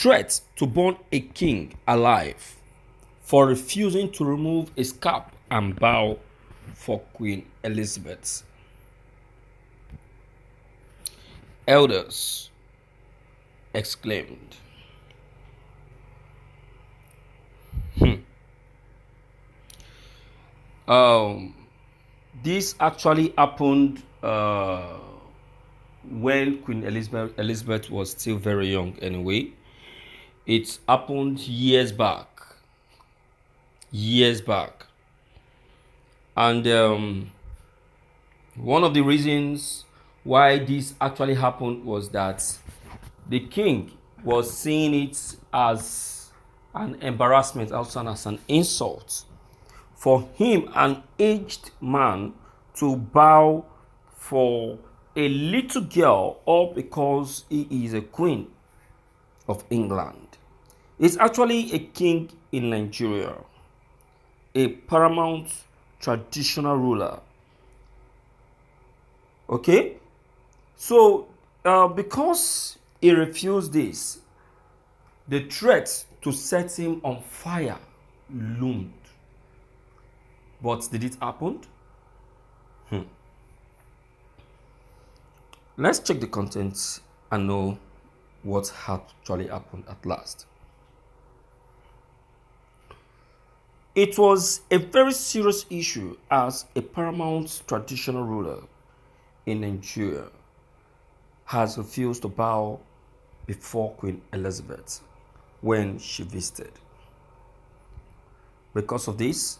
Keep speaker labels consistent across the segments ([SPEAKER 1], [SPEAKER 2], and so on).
[SPEAKER 1] Threat to burn a king alive for refusing to remove his cap and bow for Queen Elizabeth. Elders exclaimed. Um, this actually happened when Queen Elizabeth was still very young. Anyway, it happened years back, and one of the reasons why this actually happened was that the king was seeing it as an embarrassment, also as an insult, for him, an aged man, to bow for a little girl, all because he is a queen of England. It's actually a king in Nigeria, a paramount traditional ruler. Okay? So, because he refused this, the threat to set him on fire loomed. But did it happen? Let's check the contents and know what actually happened at last. It was a very serious issue as a paramount traditional ruler in Nigeria has refused to bow before Queen Elizabeth when she visited. Because of this,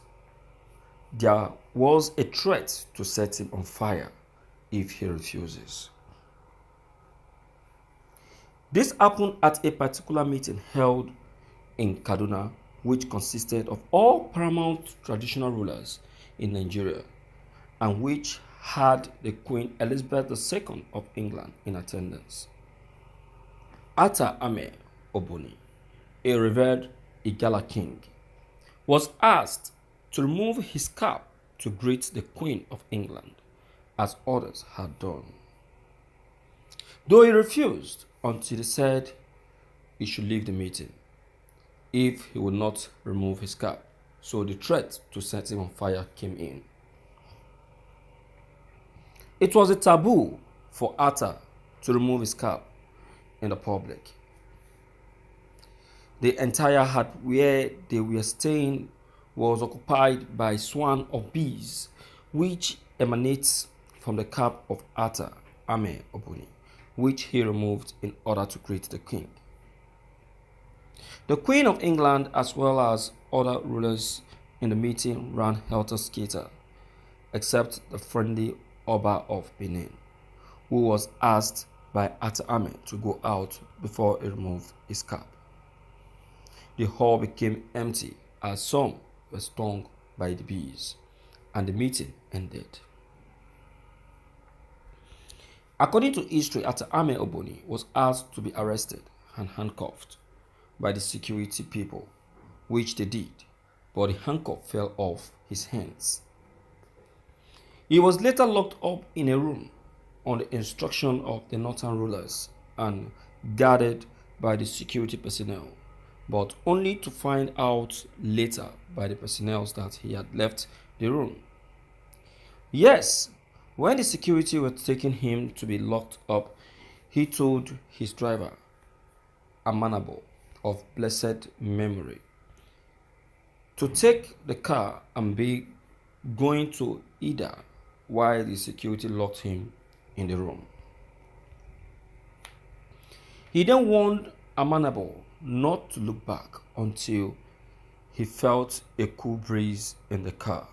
[SPEAKER 1] there was a threat to set him on fire if he refuses. This happened at a particular meeting held in Kaduna, which consisted of all paramount traditional rulers in Nigeria and which had the Queen Elizabeth II of England in attendance. Älïvē Oboni, a revered Igala king, was asked to remove his cap to greet the Queen of England, as others had done. Though he refused until he said he should leave the meeting if he would not remove his cap, so the threat to set him on fire came in. It was a taboo for Atta to remove his cap in the public. The entire hut where they were staying was occupied by a swarm of bees, which emanates from the cap of Älïvē Oboni, which he removed in order to greet the king. The Queen of England, as well as other rulers in the meeting, ran helter-skelter, except the friendly Oba of Benin, who was asked by Älïvē to go out before he removed his cap. The hall became empty as some were stung by the bees, and the meeting ended. According to history, Älïvē Oboni was asked to be arrested and handcuffed by the security people, which they did, but the handcuff fell off his hands. He was later locked up in a room on the instruction of the northern rulers and guarded by the security personnel, but only to find out later by the personnel that he had left the room. Yes, when the security were taking him to be locked up, he told his driver, Amanabo, of blessed memory, to take the car and be going to Ida while the security locked him in the room. He then warned Amanabo not to look back until he felt a cool breeze in the car,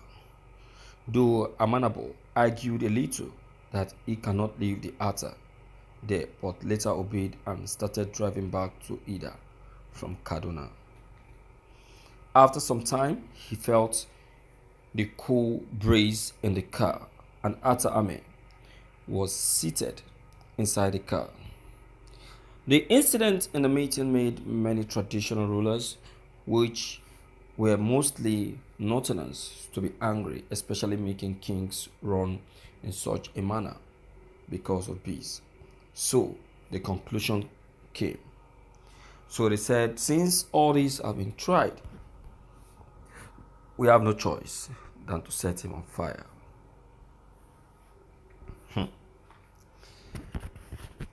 [SPEAKER 1] though Amanabo argued a little that he cannot leave the Atta there, but later obeyed and started driving back to Ida from Kaduna. After some time, he felt the cool breeze in the car, and Älïvē was seated inside the car. The incident in the meeting made many traditional rulers, which were mostly Northerners, to be angry, especially making kings run in such a manner because of bees. So the conclusion came. So they said, since all these have been tried, we have no choice than to set him on fire.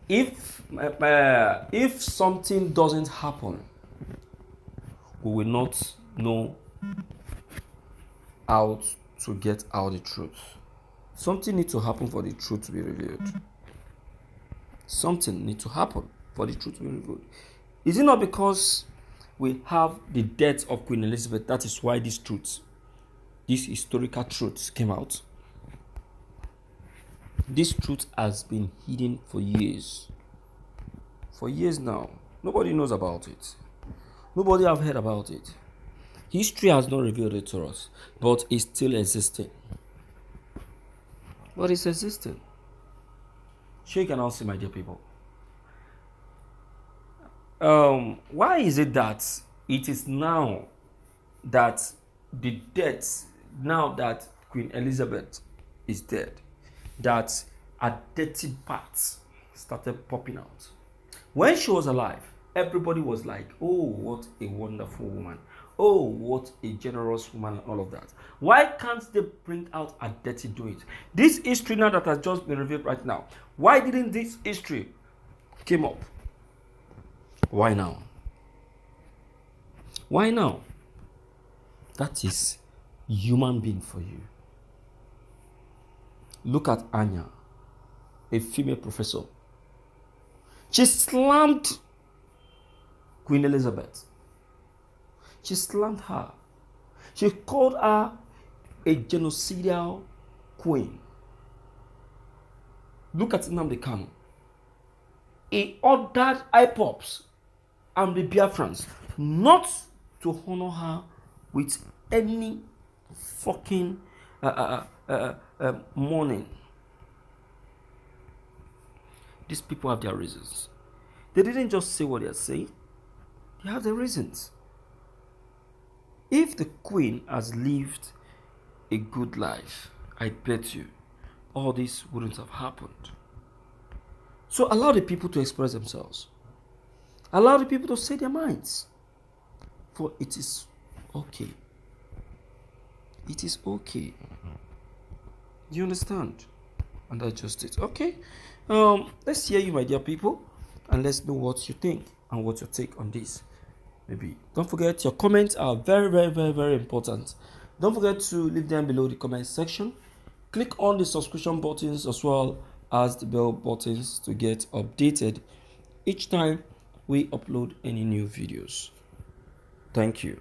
[SPEAKER 1] If something doesn't happen, we will not know how to get out the truth. Something needs to happen for the truth to be revealed. Something needs to happen for the truth to be revealed. Is it not because we have the death of Queen Elizabeth, that is why these truths, these historical truths came out? This truth has been hidden for years. For years now. Nobody knows about it. Nobody have heard about it. History has not revealed it to us, but it's still existing. But it's existing. Sure, you can all see, my dear people. Why is it that it is now that the death, now that Queen Elizabeth is dead, that her dirty parts started popping out? When she was alive, everybody was like, oh, what a wonderful woman. Oh, what a generous woman, and all of that. Why can't they bring out her dirty doings? This history now that has just been revealed right now, why didn't this history came up? Why now? Why now? That is human being for you. Look at Anya, a female professor. She slammed Queen Elizabeth. She slammed her. She called her a genocidal queen. Look at Nnamdi Kanu. He ordered IPOPs and the Biafrans not to honor her with any fucking mourning. These people have their reasons. They didn't just say what they are saying. They have their reasons. If the queen has lived a good life, I bet you all this wouldn't have happened. So allow the people to express themselves. Allow the people to say their minds. For it is okay. It is okay. Do you understand? And that's just it. Okay. Let's hear you, my dear people, and let's know what you think and what's your take on this. Maybe don't forget, your comments are very, very, very, very important. Don't forget to leave them below the comment section. Click on the subscription buttons as well as the bell buttons to get updated each time we upload any new videos. Thank you.